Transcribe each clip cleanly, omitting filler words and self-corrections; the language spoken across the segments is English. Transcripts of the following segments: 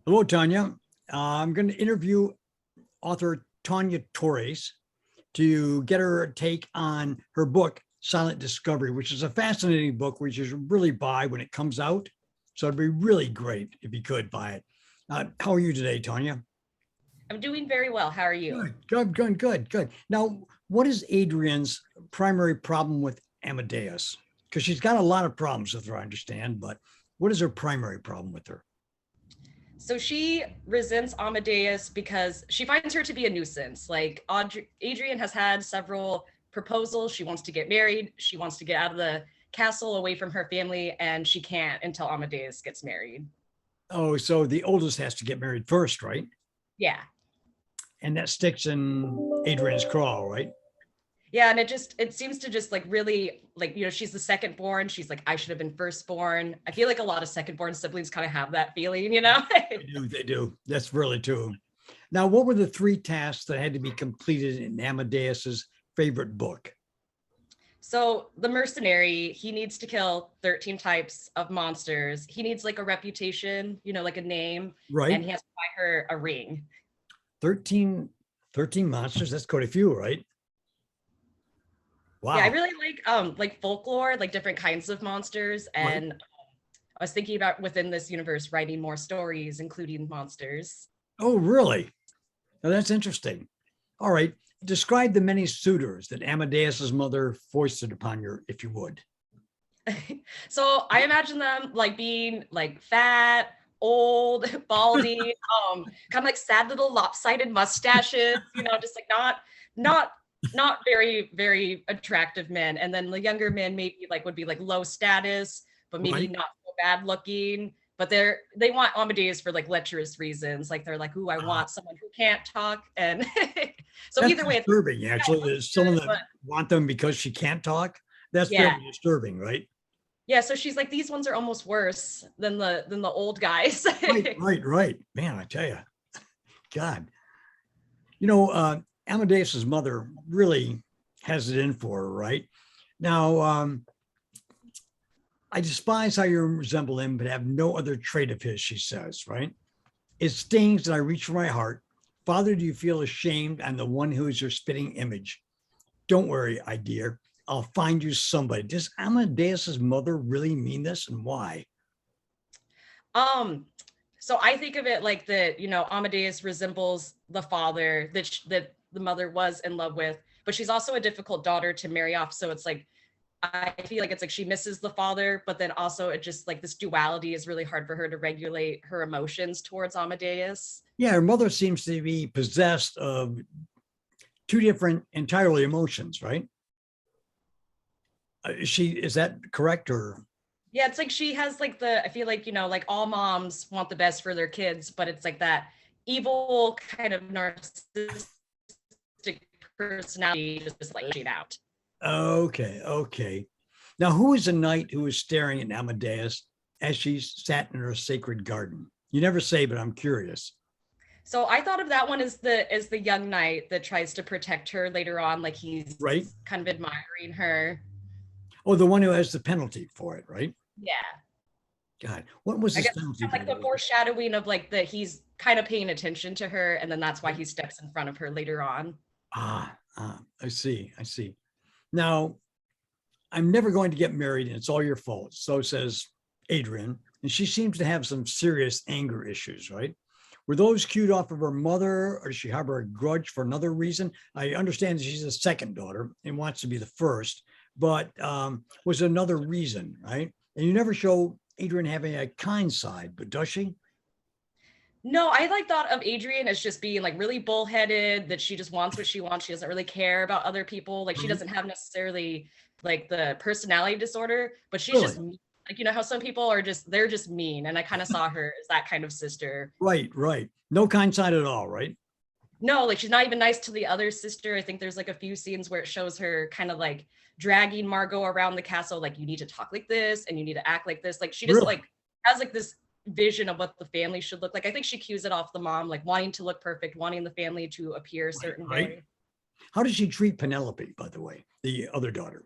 Hello, Tanya. I'm going to interview author Tawnya Torres to get her take on her book, Silent Discovery, which is a fascinating book, which you should really buy when it comes out. So it'd be really great if you could buy it. How are you today, Tanya? I'm doing very well. How are you? Good. Now, what is Adrian's primary problem with Amadeus? Because she's got a lot of problems with her, I understand, but what is her primary problem with her? So she resents Amadeus because she finds her to be a nuisance. Like Adrian has had several proposals. She wants to get married. She wants to get out of the castle away from her family, and she can't until Amadeus gets married. Oh, so the oldest has to get married first, right? Yeah. And that sticks in Adrian's craw, right? Yeah, and it seems to just like really like she's the second born. She's like I should have been firstborn. I feel like a lot of second born siblings kind of have that feeling. They do. That's really true. Now, what were the three tasks that had to be completed in Amadeus's favorite book? So the mercenary, he needs to kill 13 types of monsters. He needs like a reputation, like a name, Right? and he has to buy her a ring. 13, 13 monsters. That's quite a few, right? Yeah, I Wow. really like folklore, like different kinds of monsters, Right. and I was thinking about within this universe writing more stories including monsters. Oh, really? Now that's interesting. All right. Describe the many suitors that Amadeus's mother foisted upon you, if you would. So I imagine them like being like fat, old, baldy, kind of like sad little lopsided mustaches, just like not not very, very attractive men. And then the younger men maybe like would be like low status, but maybe Right? not so bad looking. But they want Amadeus for like lecherous reasons. Like they're like, ooh, I Uh, want someone who can't talk. And so that's either way, it's disturbing, yeah, it actually. looks There's someone good, that but want them because she can't talk. That's yeah. fairly disturbing, right? Yeah, so she's like, these ones are almost worse than the old guys. Right. Man, I tell you, God, Amadeus's mother really has it in for her, right? Now, I despise how you resemble him, but have no other trait of his, she says, right? It stings that I reach for my heart. Father, do you feel ashamed? I'm the one who is your spitting image. Don't worry, I dear. I'll find you somebody. Does Amadeus's mother really mean this, and why? um, so I think of it like that, Amadeus resembles the father that the mother was in love with, but she's also a difficult daughter to marry off. So it's like I feel like it's like she misses the father, but then also it just like this duality is really hard for her to regulate her emotions towards Amadeus. Yeah, her mother seems to be possessed of two different entirely emotions, right? Is that correct or Yeah, it's like she has like I feel like, like all moms want the best for their kids, but it's like that evil kind of narcissistic personality just like pushing out. okay. Now, who is the knight who is staring at Amadeus as she sat in her sacred garden? You never say, but I'm curious. So I thought of that one as the young knight that tries to protect her later on, like he's Right? kind of admiring her. Oh, the one who has the penalty for it, right? Yeah. God, what was I his guess penalty, kind by of like the the way? foreshadowing of like that he's kind of paying attention to her, and then that's why Right? he steps in front of her later on. I see. Now, I'm never going to get married, and it's all your fault. So says Adrian. And she seems to have some serious anger issues, right? Were those cued off of her mother, or does she harbor a grudge for another reason? I understand that she's a second daughter and wants to be the first, but was another reason, right? And you never show Adrian having a kind side, but does she? No, I like thought of Adrian as just being like really bullheaded, that she just wants what she wants. She doesn't really care about other people. Like she Right? doesn't have necessarily like the personality disorder, but she's Really? just like how some people are just they're just mean. And I kind of saw her as that kind of sister. Right. No kind side at all, right? No, like she's not even nice to the other sister. I think there's like a few scenes where it shows her kind of like dragging Margot around the castle, like you need to talk like this and you need to act like this. Like she just Really? like has like this vision of what the family should look like. I think she cues it off the mom, like wanting to look perfect, wanting the family to appear a certain Right. way. How does she treat Penelope, by the way, the other daughter?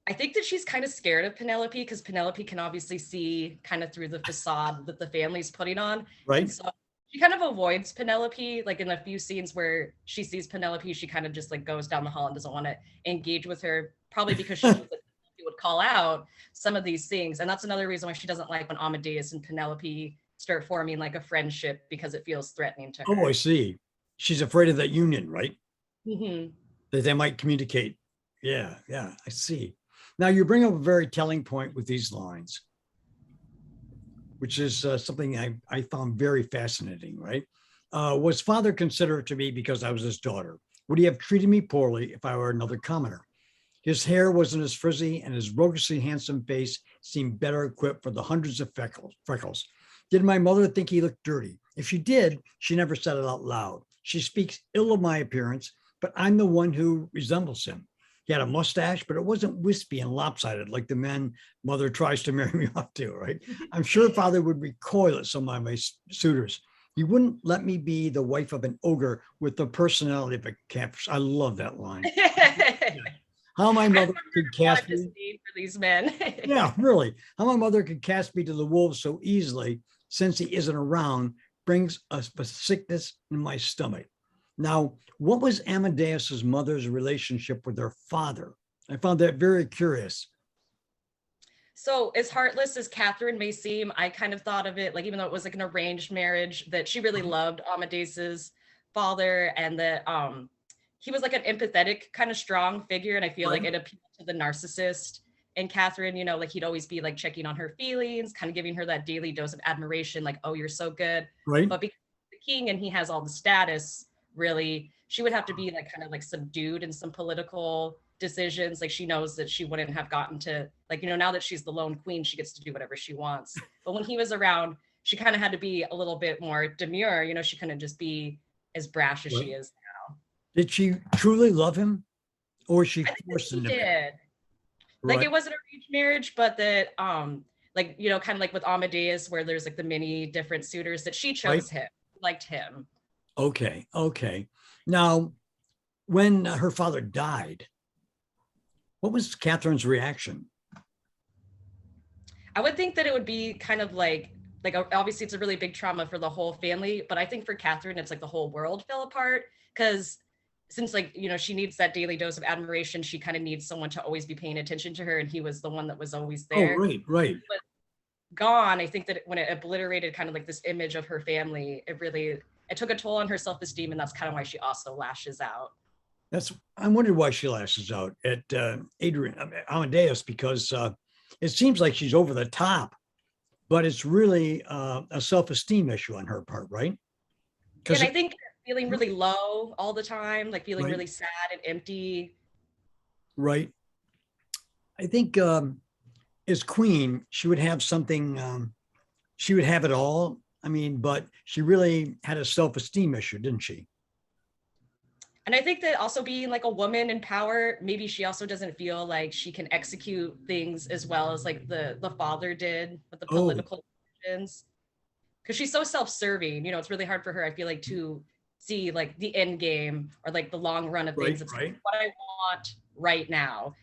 I think that she's kind of scared of Penelope because Penelope can obviously see kind of through the facade that the family's putting on. And Right? so she kind of avoids Penelope. Like in the few scenes where she sees Penelope, she kind of just like goes down the hall and doesn't want to engage with her, probably because she knows that Penelope would call out some of these things. And that's another reason why she doesn't like when Amadeus and Penelope start forming like a friendship because it feels threatening to Oh, her. I see. She's afraid of that union, right? Hmm. That they might communicate. Yeah, yeah, I see. Now you bring up a very telling point with these lines, which is something I found very fascinating, right? Was father considerate to me because I was his daughter? Would he have treated me poorly if I were another commoner? His hair wasn't as frizzy and his roguishly handsome face seemed better equipped for the hundreds of freckles. Did my mother think he looked dirty? If she did, she never said it out loud. She speaks ill of my appearance, but I'm the one who resembles him. He had a mustache, but it wasn't wispy and lopsided like the men mother tries to marry me off to, right? I'm sure father would recoil at some of my suitors. He wouldn't let me be the wife of an ogre with the personality of a campus. I love that line. Yeah. How my I mother could a lot of cast me. disdain for these men. Yeah, really. How my mother could cast me to the wolves so easily since he isn't around brings a sickness in my stomach. Now, what was Amadeus's mother's relationship with her father? I found that very curious. So as heartless as Catherine may seem, I kind of thought of it like, even though it was like an arranged marriage, that she really loved Amadeus's father, and that he was like an empathetic kind of strong figure. And I feel like Right, it appealed to the narcissist in Catherine, like he'd always be like checking on her feelings, kind of giving her that daily dose of admiration, like, oh, you're so good. right, But because he's the king and he has all the status, really, she would have to be like kind of like subdued in some political decisions. Like she knows that she wouldn't have gotten to, like, now that she's the lone queen, she gets to do whatever she wants. But when he was around, she kind of had to be a little bit more demure. She couldn't just be as brash as right. she is now. Did she truly love him or was she I think that forced she into it? did. Like Right. it wasn't a arranged marriage, but that like, kind of like with Amadeus, where there's like the many different suitors, that she Right. chose him, liked him. Okay. Okay. Now, when her father died, what was Catherine's reaction? I would think that it would be kind of like obviously it's a really big trauma for the whole family, but I think for Catherine it's like the whole world fell apart because since like she needs that daily dose of admiration, she kind of needs someone to always be paying attention to her, and he was the one that was always Oh, there. right, right. But gone, I think that when it obliterated kind of like this image of her family, it took a toll on her self-esteem, and that's kind of why she also lashes out. That's I wondered why she lashes out at Adrian Amadeus because it seems like she's over the top, but it's really a self-esteem issue on her part, right? Yeah, and Because I think feeling really low all the time, like feeling right, really sad and empty. right. I think as queen, she would have something. She would have it all. I mean, but she really had a self-esteem issue, didn't she? And I think that also being like a woman in power, maybe she also doesn't feel like she can execute things as well as like the father did with the Oh, political decisions. Because she's so self-serving, it's really hard for her, I feel like, to see like the end game or like the long run of right, things. It's right. what I want right now.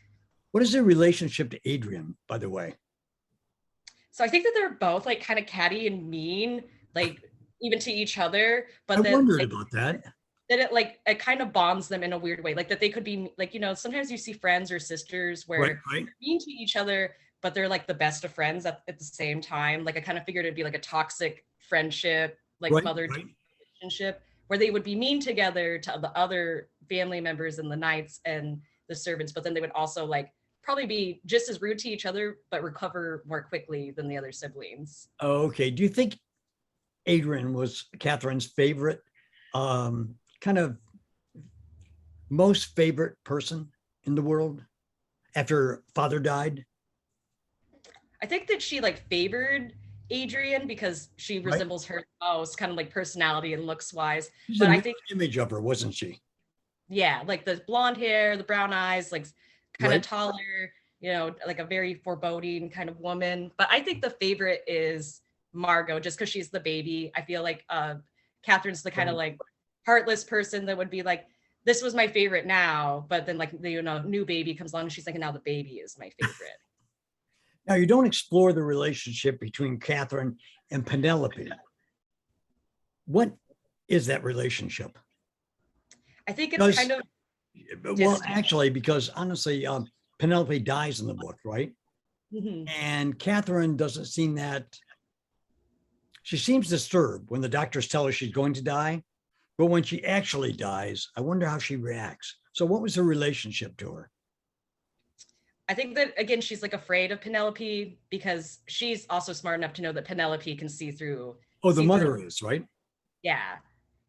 What is their relationship to Adrian, by the way? So I think that they're both like kind of catty and mean, like even to each other, I but that wondered like about that. that it kind of bonds them in a weird way. Like that they could be like, sometimes you see friends or sisters Right, where right, they're mean to each other, but they're like the best of friends at the same time. Like I kind of figured it'd be like a toxic friendship, like right, mother right. relationship, where they would be mean together to the other family members and the knights and the servants, but then they would also like probably be just as rude to each other, but recover more quickly than the other siblings. Okay. Do you think Adrian was Catherine's favorite, kind of most favorite person in the world after father died? I think that she like favored Adrian because she Right. resembles her most, kind of like personality and looks wise. She's a But I mirror think, image of her, wasn't she? yeah, like the blonde hair, the brown eyes, like kind of Right. taller, like a very foreboding kind of woman. But I think the favorite is Margot, just because she's the baby. I feel like Catherine's the kind of Right. like heartless person that would be like, this was my favorite now, but then like the new baby comes along and she's like, now the baby is my favorite. Now, you don't explore the relationship between Catherine and Penelope. What is that relationship? I think it's Because, kind of well, distant. actually, because honestly, Penelope dies in the book, right? Mhm. And Catherine doesn't seem that, she seems disturbed when the doctors tell her she's going to die. But when she actually dies, I wonder how she reacts. So, what was her relationship to her? I think that again, she's like afraid of Penelope because she's also smart enough to know that Penelope can Oh, the see through. mother is, right? Yeah,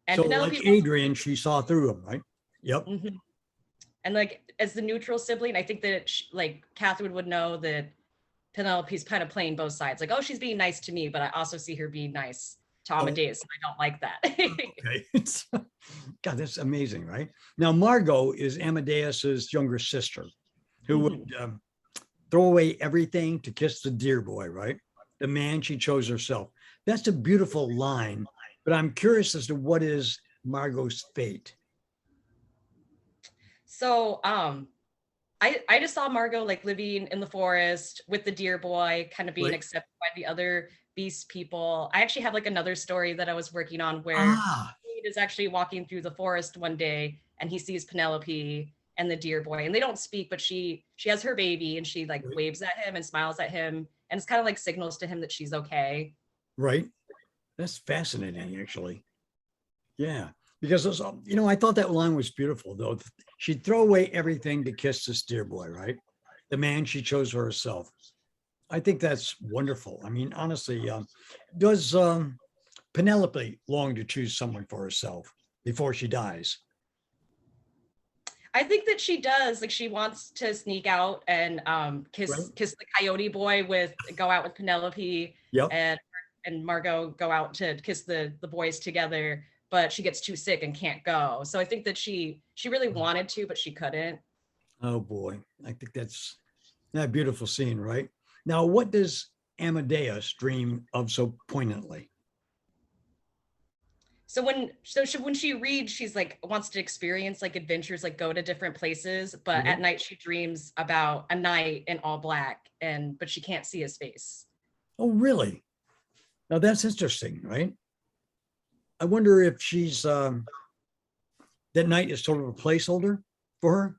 and So, like Penelope's also Adrian, she saw through him, right? Yep. mhm. And like as the neutral sibling, I think that like Catherine would know that Penelope's kind of playing both sides. Like, oh, she's being nice to me, but I also see her being nice to Oh, Amadeus, and I don't like that. okay. God, that's amazing, right? Now, Margot is Amadeus's younger sister who would Mhm. throw away everything to kiss the dear boy, right? The man she chose herself. That's a beautiful line, but I'm curious as to what is Margot's fate. So, I just saw Margot like living in the forest with the deer boy, kind of being Right? accepted by the other beast people. I actually have like another story that I was working on where Ah, Reed is actually walking through the forest one day and he sees Penelope and the deer boy, and they don't speak, but she has her baby and she like right. waves at him and smiles at him, and it's kind of like signals to him that she's okay. Right. That's fascinating, actually. Yeah. Because, I thought that line was beautiful, though. She'd throw away everything to kiss this dear boy, right? The man she chose for herself. I think that's wonderful. I mean, honestly, does Penelope long to choose someone for herself before she dies? I think that she does. Like she wants to sneak out and Right. kiss the coyote boy with go out with Penelope Yep. and Margot go out to kiss the boys together, but she gets too sick and can't go. So I think that she really wanted to, but she couldn't. Oh boy. I think that's that beautiful scene, right? Now, what does Amadeus dream of so poignantly? When she reads, she's like wants to experience like adventures, like go to different places, but Right. at night she dreams about a knight in all black and but she can't see his face. Oh, really? Now that's interesting, right? I wonder if she's that night is sort of a placeholder for her,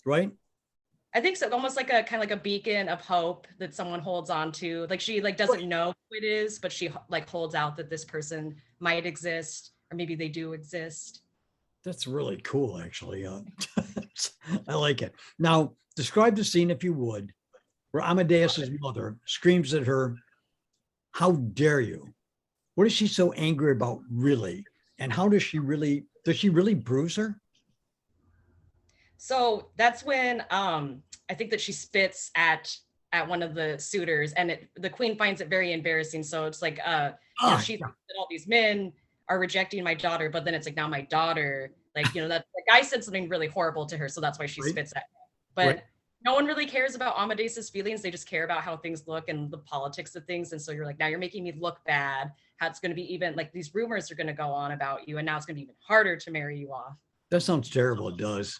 right? I think so, almost like a kind of like a beacon of hope that someone holds on to. Like she like doesn't Right. know who it is, but she like holds out that this person might exist, or maybe they do exist. That's really cool, actually. I like it. Now, describe the scene, if you would, where Amadeus's mother screams at her, "How dare you?" What is she so angry about, really? And how does she really bruise her? So that's when I think that she spits at one of the suitors, and the queen finds it very embarrassing. So it's like Ah, she yeah, thinks that all these men are rejecting my daughter, but then it's like now my daughter, like that the guy said something really horrible to her, so that's why she right, spits at him. right. But no one really cares about Amadeus's feelings. They just care about how things look and the politics of things. And so you're like, now you're making me look bad. How it's going to be even like these rumors are going to go on about you, and now it's going to be even harder to marry you off. That sounds terrible. It does.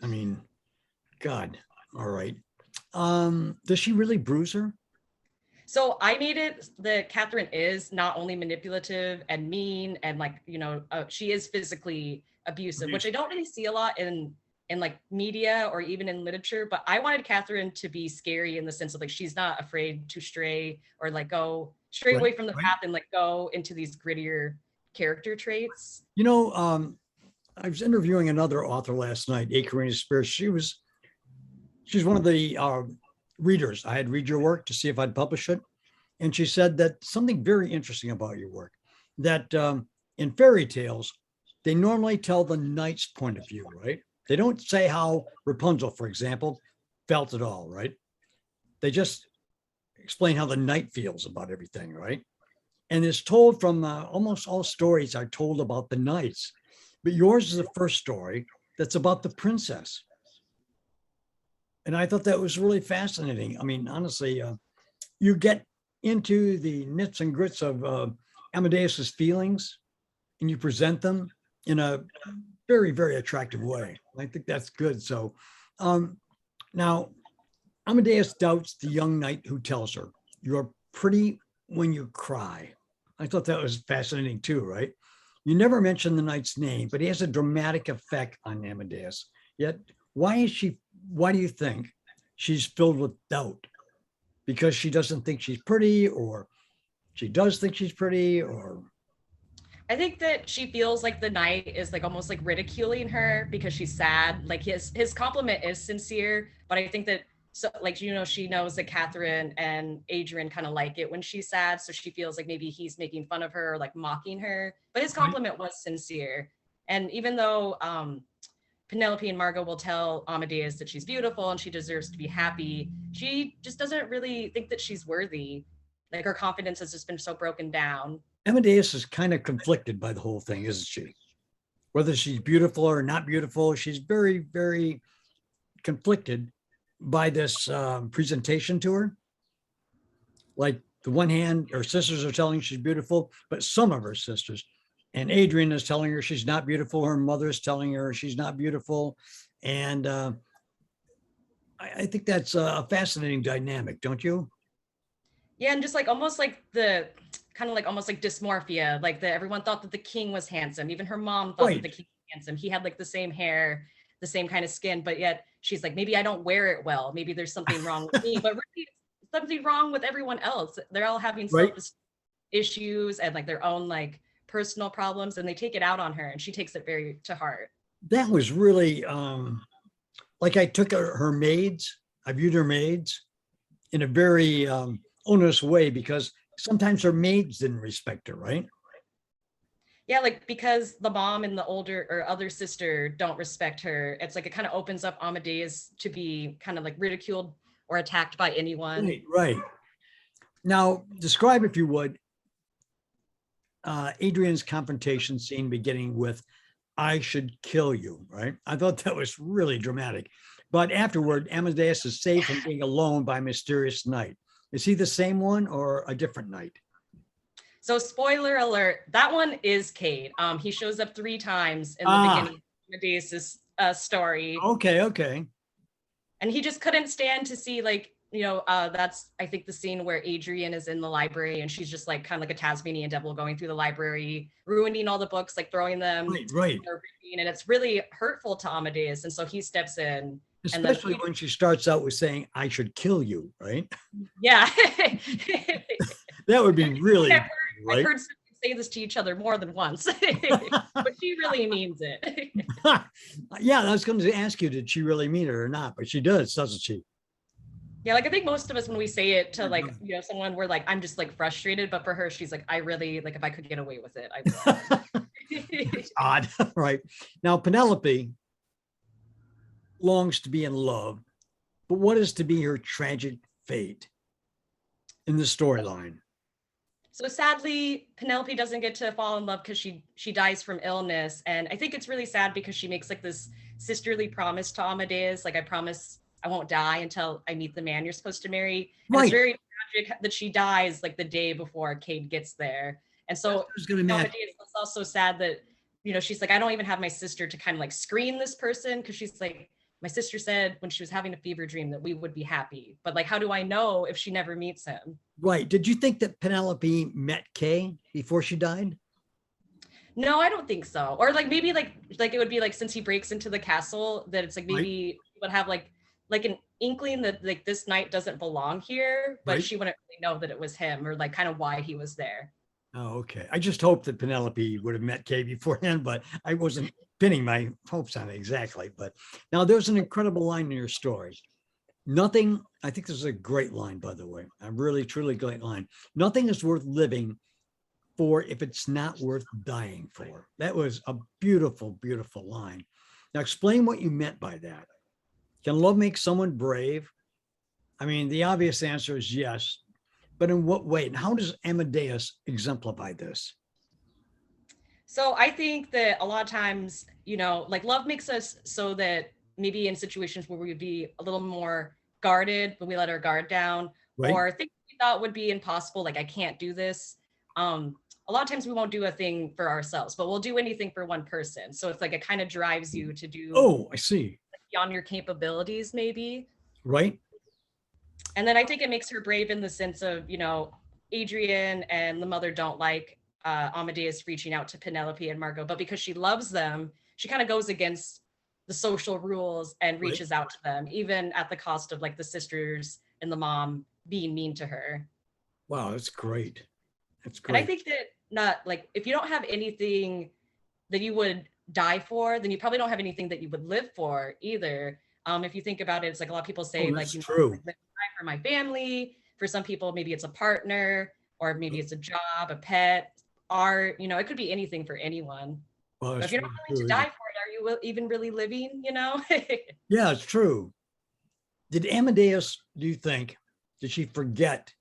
I mean, God. All right. Does she really bruise her? So I made it that Catherine is not only manipulative and mean and like she is physically abusive, which I don't really see a lot in like media or even in literature. But I wanted Catherine to be scary in the sense of like she's not afraid to stray or like go stray Right, away from the right. path and like go into these grittier character traits. You know, I was interviewing another author last night, A. Karina Spears. She's one of the readers. I had read your work to see if I'd publish it. And she said that something very interesting about your work, that in fairy tales, they normally tell the knight's point of view, right? They don't say how Rapunzel, for example, felt at all, right? They just explain how the knight feels about everything, right? And it's told from almost all stories are told about the knights, but yours is the first story that's about the princess. And I thought that was really fascinating. I mean, honestly, you get into the nits and grits of Amadeus's feelings and you present them in a very, very attractive way. I think that's good. So um, now Amadeus doubts the young knight who tells her, "You're pretty when you cry." I thought that was fascinating too, right? You never mention the knight's name, but he has a dramatic effect on Amadeus. Yet, why do you think she's filled with doubt? Because she doesn't think she's pretty, or she does think she's pretty, or I think that she feels like the knight is like almost like ridiculing her because she's sad. Like his compliment is sincere, but I think that so like she knows that Catherine and Adrian kind of like it when she's sad, so she feels like maybe he's making fun of her, like mocking her. But his right? compliment was sincere, and even though Penelope and Margot will tell Amadeus that she's beautiful and she deserves to be happy, she just doesn't really think that she's worthy. Like her confidence has just been so broken down. Amadeus is kind of conflicted by the whole thing, isn't she? Whether she's beautiful or not beautiful, she's very, very conflicted by this presentation to her. Like the one hand, her sisters are telling she's beautiful, but some of her sisters, and Adrian is telling her she's not beautiful. Her mother's telling her she's not beautiful, and I think that's a fascinating dynamic, don't you? Yeah, and just like almost like the kind of like almost like dysmorphia, like that everyone thought that the king was handsome. Even her mom thought that Right, the king was handsome. He had like the same hair, the same kind of skin, but yet she's like, maybe I don't wear it well. Maybe there's something wrong with me, but really it's something wrong with everyone else. They're all having right. self issues and like their own like personal problems, and they take it out on her, and she takes it very to heart. That was really like I took her maids. I viewed her maids in a very onerous way because sometimes her maids didn't respect her, right? Yeah, like because the mom and the older or other sister don't respect her, it's like it kind of opens up Amadeus to be kind of like ridiculed or attacked by anyone. Right, right. Now, describe, if you would, Adrian's confrontation scene beginning with, "I should kill you," right? I thought that was really dramatic. But afterward, Amadeus is saved from being alone by a mysterious knight. Is he the same one or a different knight? So spoiler alert, that one is Cade. He shows up 3 times in the Ah, beginning of Amadeus's story, okay, okay. and he just couldn't stand to see like that's I think the scene where Adrian is in the library and she's just like kind of like a Tasmanian devil going through the library, ruining all the books, like throwing them, Right, right. and it's really hurtful to Amadeus. And so he steps in, and then Especially when she starts out with saying, "I should kill you," right? yeah, That would be really, I've right? heard someone say this to each other more than once, but she really means it. Yeah, I was going to ask you, did she really mean it or not? But she does, doesn't she? Yeah, like I think most of us when we say it to like someone, we're like, I'm just like frustrated, but for her, she's like, I really like if I could get away with it, I would. It's odd, right? Now, Penelope longs to be in love, but what is to be her tragic fate in the storyline? So sadly, Penelope doesn't get to fall in love because she dies from illness, and I think it's really sad because she makes like this sisterly promise to Amadeus, like I promise I won't die until I meet the man you're supposed to marry, and it's Right. very tragic that she dies like the day before Cade gets there, and That's so what I was going to imagine. Amadeus is also sad that she's like I don't even have my sister to kind of like screen this person because she's like my sister said when she was having a fever dream that we would be happy, but like how do I know if she never meets him? Right. Did you think that Penelope met Kay before she died? No, I don't think so. Or like maybe like it would be like since he breaks into the castle that it's like Right. maybe he would have like an inkling that like this knight doesn't belong here, but Right. she wouldn't really know that it was him or like kind of why he was there. Oh, okay. I just hoped that Penelope would have met Kay beforehand, but I wasn't pinning my hopes on it exactly. But now there's an incredible line in your story. Nothing, I think this is a great line, by the way. A really, truly great line. Nothing is worth living for if it's not worth dying for. That was a beautiful, beautiful line. Now, explain what you meant by that. Can love make someone brave? I mean, the obvious answer is yes, but in what way? And how does Amadeus exemplify this? So I think that a lot of times, like love makes us so that maybe in situations where we would be a little more guarded, when we let our guard down, Right? or things we thought would be impossible, like I can't do this. a lot of times we won't do a thing for ourselves, but we'll do anything for one person. So it's like it kind of drives you to do Oh, I see. beyond your capabilities, maybe. Right. And then I think it makes her brave in the sense of, Adrian and the mother don't like Amadeus reaching out to Penelope and Margot, but because she loves them, she kind of goes against the social rules and Right. reaches out to them, even at the cost of like the sisters and the mom being mean to her. Wow, that's great. That's And I great. think that not like if you don't have anything that you would die for, then you probably don't have anything that you would live for either. If you think about it, it's like a lot of people Oh, say, like, that's true. live and die for my family. For some people, maybe it's a partner, or maybe it's a job, a pet, art. It could be anything for anyone. Well, But if that's you're not really willing to true, isn't die it? for it, are you even really living? Yeah, it's true. Did Amadeus, do you think, did she forget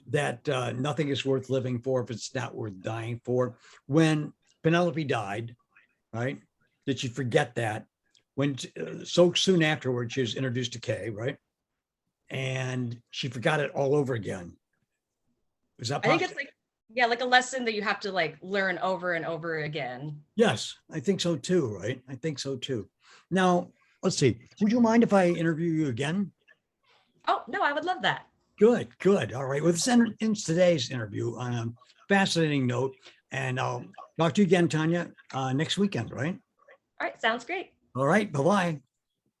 that nothing is worth living for if it's not worth dying for? When Penelope died, right? Did she forget that? When so soon afterwards she was introduced to Kay, right? And she forgot it all over again. Is that I think it's possible? like, yeah, like a lesson that you have to like learn over and over again. Yes, I think so too, right? I think so too. Now, let's see. Would you mind if I interview you again? Oh, no, I would love that. Good, good. All right. Well, this ends today's interview on a fascinating note. And I'll talk to you again, Tawnya, next weekend, right? All right, sounds great. All right. Bye bye.